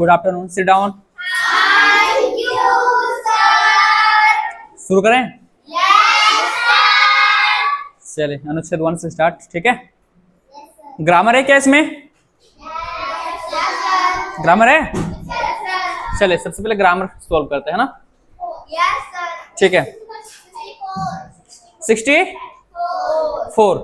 Good afternoon, sit down. शुरू करें? चलिए अनुच्छेद 1 से स्टार्ट, ठीक है। ग्रामर है क्या इसमें? ग्रामर है? चलिए सबसे पहले ग्रामर सॉल्व करते हैं ना, ठीक है। 64।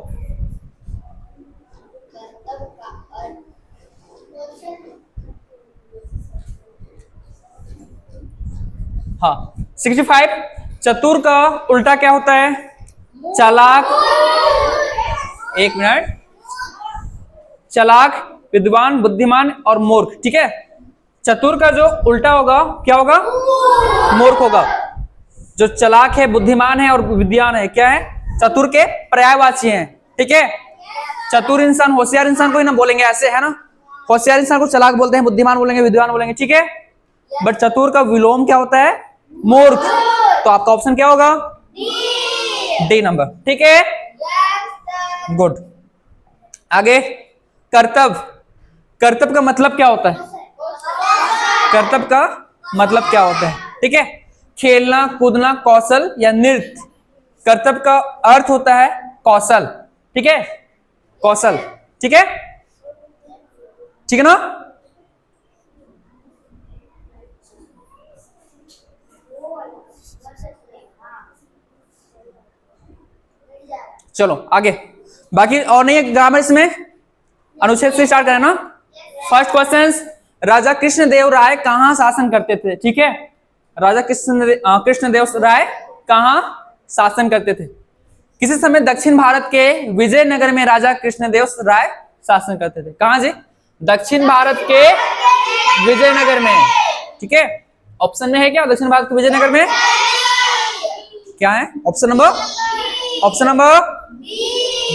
हाँ 65। चतुर का उल्टा क्या होता है? चालाक। एक मिनट, चालाक, विद्वान, बुद्धिमान और मूर्ख, ठीक है। चतुर का जो उल्टा होगा क्या होगा? मूर्ख होगा। जो चालाक है, बुद्धिमान है और विद्वान है क्या है? चतुर के पर्यायवाची हैं, ठीक है। चतुर इंसान, होशियार इंसान को ही ना बोलेंगे, ऐसे है ना। होशियार इंसान को चालाक बोलते हैं, बुद्धिमान बोलेंगे, विद्वान बोलेंगे, ठीक है। बट चतुर का विलोम क्या होता है? मूर्ख। तो आपका ऑप्शन क्या होगा? डी नंबर, ठीक है। गुड। आगे कर्तव्य। कर्तव्य का मतलब क्या होता है? कर्तव्य का मतलब क्या होता है? ठीक है। खेलना, कूदना, कौशल या नृत्य। कर्तव्य का अर्थ होता है कौशल, ठीक है। कौशल, ठीक है, ठीक है ना। चलो आगे, बाकी और नहीं है ग्रामर इसमें। अनुच्छेद से स्टार्ट करें ना। फर्स्ट क्वेश्चन, राजा कृष्णदेव राय कहां शासन करते थे? ठीक है, राजा कृष्णदेव राय कहां शासन करते थे? किसी समय दक्षिण भारत के विजयनगर में राजा कृष्णदेव राय शासन करते थे। कहां जी? दक्षिण भारत के विजयनगर में, ठीक है। ऑप्शन में है क्या दक्षिण भारत के विजयनगर में? क्या है option number? Option number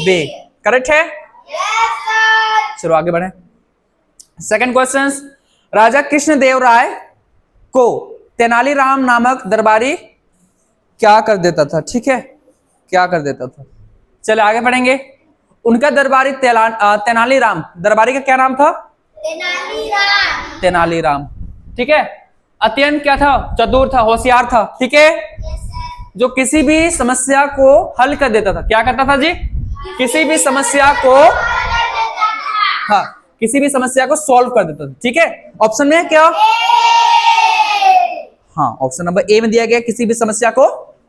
B correct है। चलो आगे बढ़े। सेकंड क्वेश्चन, राजा कृष्णदेव राय को तेनालीराम नामक दरबारी क्या कर देता था? ठीक है, क्या कर देता था? चले आगे बढ़ेंगे। उनका दरबारी तेनालीराम, दरबारी का क्या नाम था? तेनालीराम, ठीक है। अत्यंत क्या था? चतुर था, होशियार था, ठीक है। जो किसी भी समस्या को हल कर देता था। क्या करता था जी? किसी भी समस्या को, हाँ किसी भी समस्या को सॉल्व कर देता था, ठीक है। ऑप्शन में क्या? हाँ ऑप्शन नंबर ए में दिया गया, किसी भी समस्या को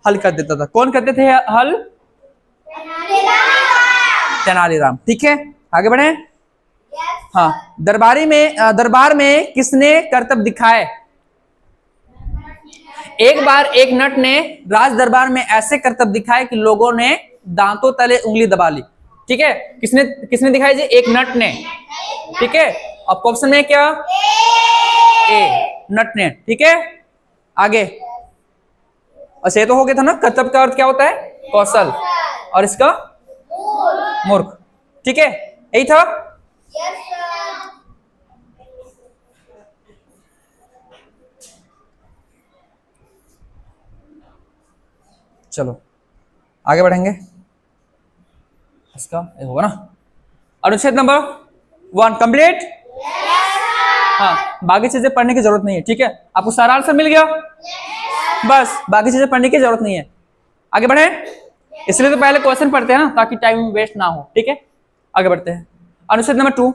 हल कर देता था। कौन करते थे हल? तेनालीराम, ठीक है। आगे बढ़े। हाँ दरबार में किसने करतब दिखाए? एक बार एक नट ने राज दरबार में ऐसे करतब दिखाए कि लोगों ने दांतों तले उंगली दबा ली, ठीक है। किसने किसने दिखाई जी? एक नट ने, ठीक है। अब ऑप्शन में क्या? ए नट ने, ठीक है। आगे, अच्छा ये तो हो गया था ना। कर्तव्य का अर्थ क्या होता है? कौशल, और इसका मूर्ख, ठीक है, यही था। चलो आगे बढ़ेंगे। इसका ये होगा ना। अनुच्छेद नंबर 1 कंप्लीट। हाँ बाकी चीजें पढ़ने की जरूरत नहीं है, ठीक है। आपको सारा आंसर मिल गया, बस बाकी चीजें पढ़ने की जरूरत नहीं है। आगे बढ़े, इसलिए तो पहले क्वेश्चन पढ़ते हैं ना, ताकि टाइम वेस्ट ना हो, ठीक है। आगे बढ़ते हैं। अनुच्छेद नंबर 2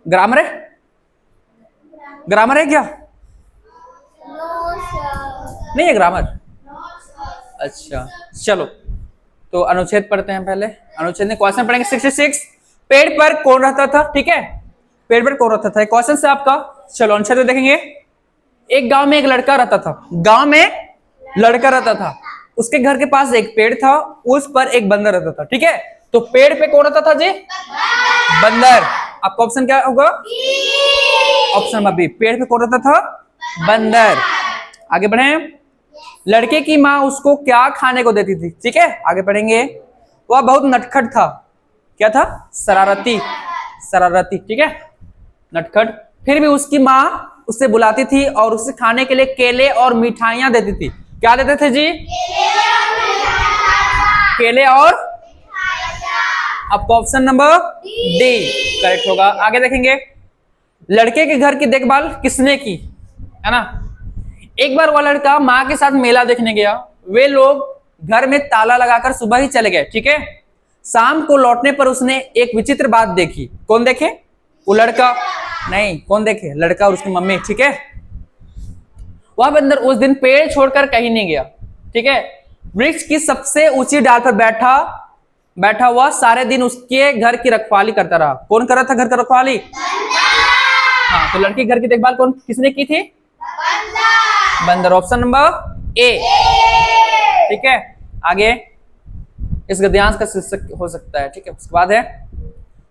ग्रामर है। ग्रामर है क्या? नहीं है ग्रामर। अच्छा चलो, तो अनुच्छेद पढ़ते हैं पहले। अनुच्छेद में क्वेश्चन पढ़ेंगे 66। पेड़ पर कौन रहता था? ठीक है, पेड़ पर कौन रहता था क्वेश्चन से आपका। चलो अनुच्छेद में देखेंगे। एक गांव में एक लड़का रहता था। गांव में लड़का रहता था, उसके घर के पास एक पेड़ था, उस पर एक बंदर रहता था, ठीक है। तो पेड़ पे कौन रहता था जी? बंदर। आपका ऑप्शन क्या होगा? ऑप्शन नंबर बी, पेड़ पे कौन रहता था? बंदर। आगे बढ़े। लड़के की माँ उसको क्या खाने को देती थी? ठीक है, आगे पढ़ेंगे। वह बहुत नटखट था। क्या था? शरारती, शरारती, ठीक है, नटखट। फिर भी उसकी माँ उससे बुलाती थी और उसे खाने के लिए केले और मिठाइयां देती थी। क्या देते थे जी? केले और, आपका ऑप्शन नंबर डी करेक्ट होगा। आगे देखेंगे। लड़के के घर की देखभाल किसने की, है ना। एक बार वह लड़का माँ के साथ मेला देखने गया। वे लोग घर में ताला लगाकर सुबह ही चले गए, ठीक है। शाम को लौटने पर उसने एक विचित्र बात देखी। कौन देखे? वो लड़का नहीं, कौन देखे? लड़का और उसकी मम्मी, ठीक है। वह बंदर उस दिन पेड़ छोड़कर कहीं नहीं गया, ठीक है। वृक्ष की सबसे ऊंची डाल पर बैठा हुआ सारे दिन उसके घर की रखवाली करता रहा। कौन कर रहा था घर का रखवाली? हाँ, तो लड़की घर की देखभाल किसने की थी? बंदर। ऑप्शन नंबर ए, ठीक है। आगे इस गद्यांश का शीर्षक हो सकता है, ठीक है। उसके बाद है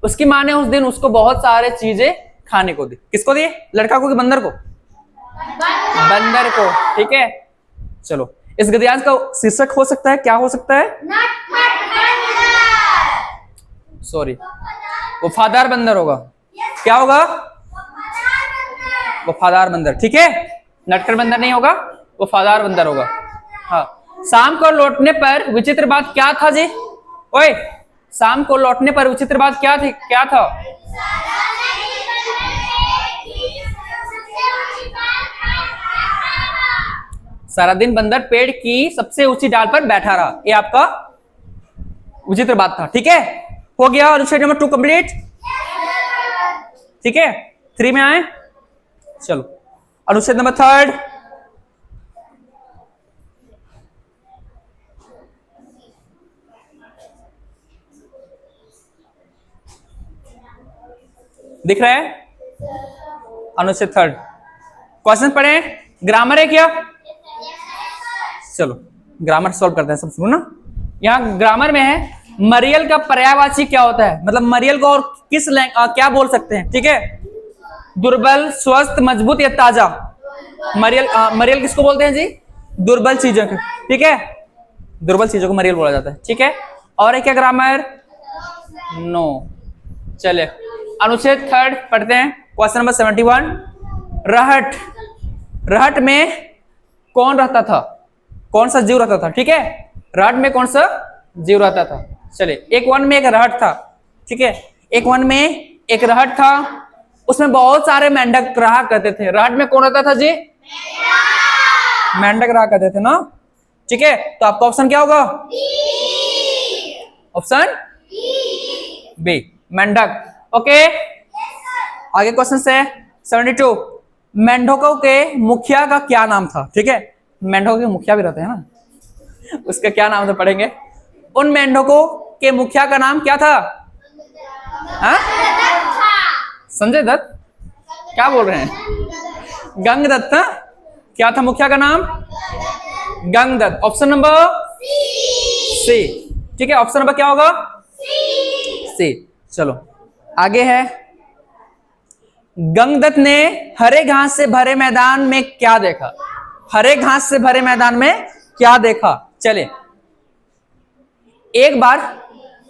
उसकी माँ ने उस दिन उसको बहुत सारे चीजें खाने को दी। किसको दिए? लड़का को कि बंदर को? बंदर को, ठीक है। चलो, इस गद्यांश का शीर्षक हो सकता है, क्या हो सकता है? सॉरी, वफादार बंदर होगा। क्या होगा? वफादार बंदर, ठीक है। नटखट बंदर नहीं होगा, वफादार बंदर होगा। हाँ, शाम को लौटने पर विचित्र बात क्या था जी? ओए, शाम को लौटने पर विचित्र बात क्या थी? क्या था? सारा दिन बंदर पेड़ की सबसे ऊंची डाल पर बैठा रहा। ये आपका विचित्र बात था, ठीक है। हो गया अनुच्छेद नंबर 2 कंप्लीट, ठीक है। 3 में आए, चलो अनुच्छेद नंबर 3। दिख रहा है? अनुच्छेद 3 क्वेश्चन पढ़े। ग्रामर है क्या? चलो ग्रामर सॉल्व करते हैं, सब सुनो ना। यहाँ ग्रामर में है मरियल का पर्यायवाची क्या होता है, मतलब मरियल को और किस क्या बोल सकते हैं, ठीक है। दुर्बल, स्वस्थ, मजबूत या ताजा। मरियल किसको बोलते हैं जी? दुर्बल चीजों को, ठीक है। दुर्बल चीजों को मरियल बोला जाता है, ठीक है। और है क्या ग्रामर? नो। चले अनुच्छेद 3 पढ़ते हैं। Question number 71। रहट में कौन रहता था? कौन सा जीव रहता था, ठीक है। रहट में कौन सा जीव रहता था? चले, एक वन में एक रहट था, ठीक है। एक वन में एक रहट था, उसमें बहुत सारे मेंढक रहा करते थे। रहट में कौन रहता था जी? मेंढक रहा करते थे ना, ठीक है। तो आपका ऑप्शन क्या होगा? ऑप्शन बी, मेंढक। ओके, आगे क्वेश्चन से 72। मेंढकों के मुखिया का क्या नाम था, ठीक है। मेंढकों के मुखिया भी रहते हैं ना, उसका क्या नाम था पढ़ेंगे। उन मेंढकों के मुखिया का नाम क्या था? संजय दत्त? क्या बोल रहे हैं? गंगदत्त। क्या था मुखिया का नाम? गंगदत्त। ऑप्शन नंबर सी, ठीक है। ऑप्शन नंबर क्या होगा? सी। चलो आगे है। गंगदत्त ने हरे घास से भरे मैदान में क्या देखा? हरे घास से भरे मैदान में क्या देखा? चले, एक बार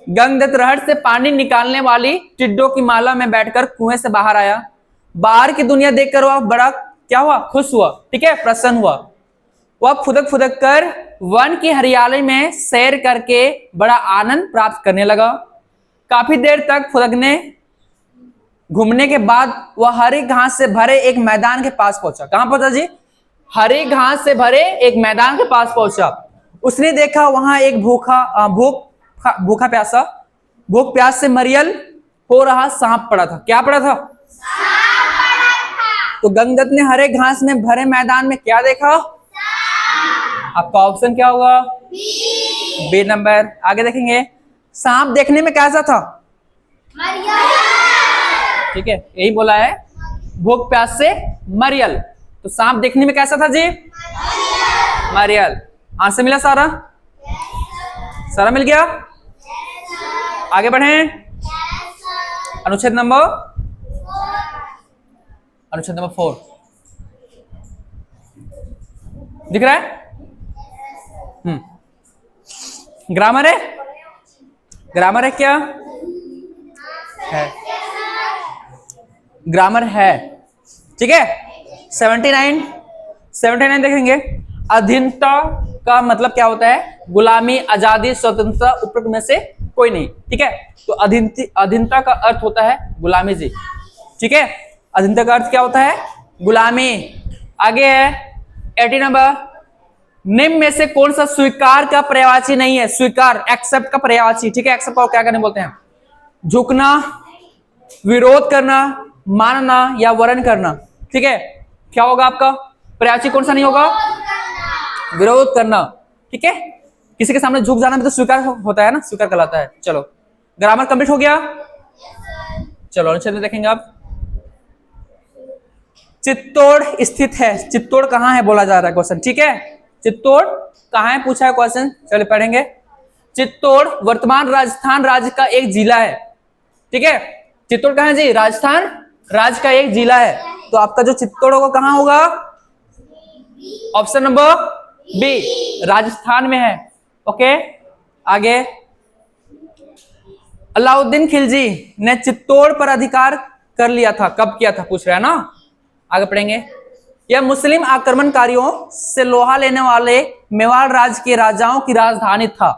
गंगदत्त रहट से पानी निकालने वाली टिड्डों की माला में बैठकर कुएं से बाहर आया। बाहर की दुनिया देखकर वह बड़ा क्या हुआ? खुश हुआ, ठीक है, प्रसन्न हुआ। वह फुदक फुदक कर वन की हरियाली में सैर करके बड़ा आनंद प्राप्त करने लगा। काफी देर तक फुदकने घूमने के बाद वह हरी घास से भरे एक मैदान के पास पहुंचा। कहां पहुंचा जी? हरी घास से भरे एक मैदान के पास पहुंचा। उसने देखा वहां एक भूख प्यास से मरियल हो रहा सांप पड़ा था। क्या पड़ा था? तो गंगदत्त ने हरे घास में भरे मैदान में क्या देखा? आपका ऑप्शन क्या होगा? B number. आगे देखेंगे, सांप देखने में कैसा था? ठीक है, यही बोला है, भूख प्यास से मरियल। तो सांप देखने में कैसा था जी? मरियल। आंसर मिला सारा? सारा मिल गया? आगे बढ़े। अनुच्छेद नंबर 4 दिख रहा है? ग्रामर है? ग्रामर है क्या? है, ग्रामर है, ठीक है। 79 देखेंगे। अधीनता का मतलब क्या होता है? गुलामी, आजादी, स्वतंत्रता, उपरोक्त में से कोई नहीं, ठीक है। तो अधीनता का अर्थ होता है गुलामी जी, ठीक है। अधीनता का अर्थ क्या होता है? गुलामी। आगे है 80 नंबर, निम्न में से कौन सा स्वीकार का पर्यायवाची नहीं है? स्वीकार, एक्सेप्ट का पर्यायवाची, ठीक है। एक्सेप्ट को क्या करने बोलते हैं? झुकना, विरोध करना, मानना या वर्ण करना, ठीक है। क्या होगा आपका पर्यायवाची? कौन सा नहीं होगा? विरोध करना, ठीक है। किसी के सामने झुक जाना भी तो स्वीकार होता है ना, स्वीकार कहलाता है। चलो, ग्रामर कंप्लीट हो गया। चलो आंसर में देखेंगे आप। चित्तौड़ स्थित है, चित्तौड़ कहाँ है बोला जा रहा है क्वेश्चन, ठीक है। चित्तौड़ कहाँ है पूछा है क्वेश्चन, चलो पढ़ेंगे। चित्तौड़ वर्तमान राजस्थान राज्य का एक जिला है, ठीक है। चित्तौड़ कहाँ है जी? राजस्थान राज्य का एक जिला है। तो आपका जो चित्तौड़ होगा कहाँ होगा? ऑप्शन नंबर बी, राजस्थान में है। ओके, आगे। अलाउद्दीन खिलजी ने चित्तौड़ पर अधिकार कर लिया था, कब किया था पूछ रहा है ना। आगे पढ़ेंगे। यह मुस्लिम आक्रमणकारियों से लोहा लेने वाले मेवाड़ राज्य के राजाओं की राजधानी था,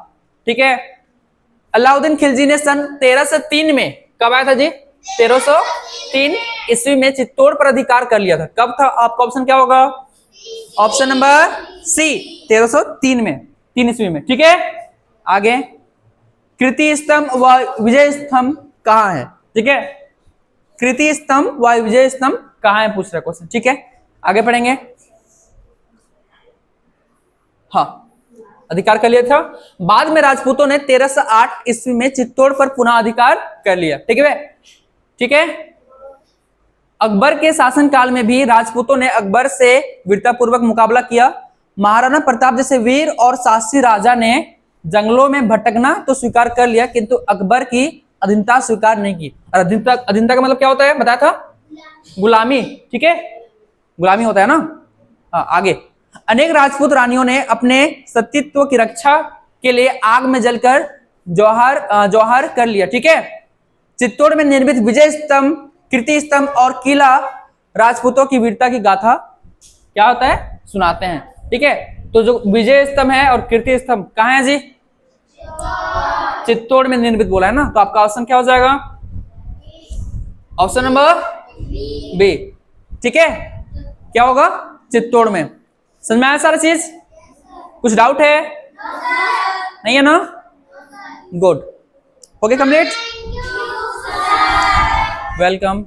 ठीक है। अलाउद्दीन खिलजी ने सन 1303 में, कब आया था जी? 1303 ईस्वी में चित्तौड़ पर अधिकार कर लिया था। कब था? आपका ऑप्शन क्या होगा? ऑप्शन नंबर सी, 1303 में, 3 ईस्वी में, ठीक है। आगे, कृति स्तंभ व विजय स्तंभ कहाँ है, ठीक है। कृति स्तंभ व विजय स्तंभ कहाँ है पूछ रहा क्वेश्चन, ठीक है। आगे पढ़ेंगे। हाँ, अधिकार कर लिया था। बाद में राजपूतों ने 1308 ईस्वी में चित्तौड़ पर पुनः अधिकार कर लिया, ठीक है, ठीक है। अकबर के शासनकाल में भी राजपूतों ने अकबर से वीरतापूर्वक मुकाबला किया। महाराणा प्रताप जैसे वीर और साहसी राजा ने जंगलों में भटकना तो स्वीकार कर लिया, किंतु अकबर की अधीनता स्वीकार नहीं की। और अधीनता का मतलब क्या होता है बताया था? गुलामी, ठीक है, गुलामी होता है ना। हाँ, आगे। अनेक राजपूत रानियों ने अपने सतीत्व की रक्षा के लिए आग में जलकर जौहर कर लिया, ठीक है। चित्तौड़ में निर्मित विजय स्तंभ, कीर्ति स्तंभ और किला राजपूतों की वीरता की गाथा क्या होता है? सुनाते हैं, ठीक है। तो जो विजय स्तंभ है और कीर्ति स्तंभ कहाँ है जी? चित्तौड़ में निर्मित बोला है ना। तो आपका ऑप्शन क्या हो जाएगा? ऑप्शन नंबर बी, ठीक है। क्या होगा? चित्तौड़ में। समझ में आया सारा चीज? कुछ डाउट है? नहीं है ना? Good, okay, complete, welcome.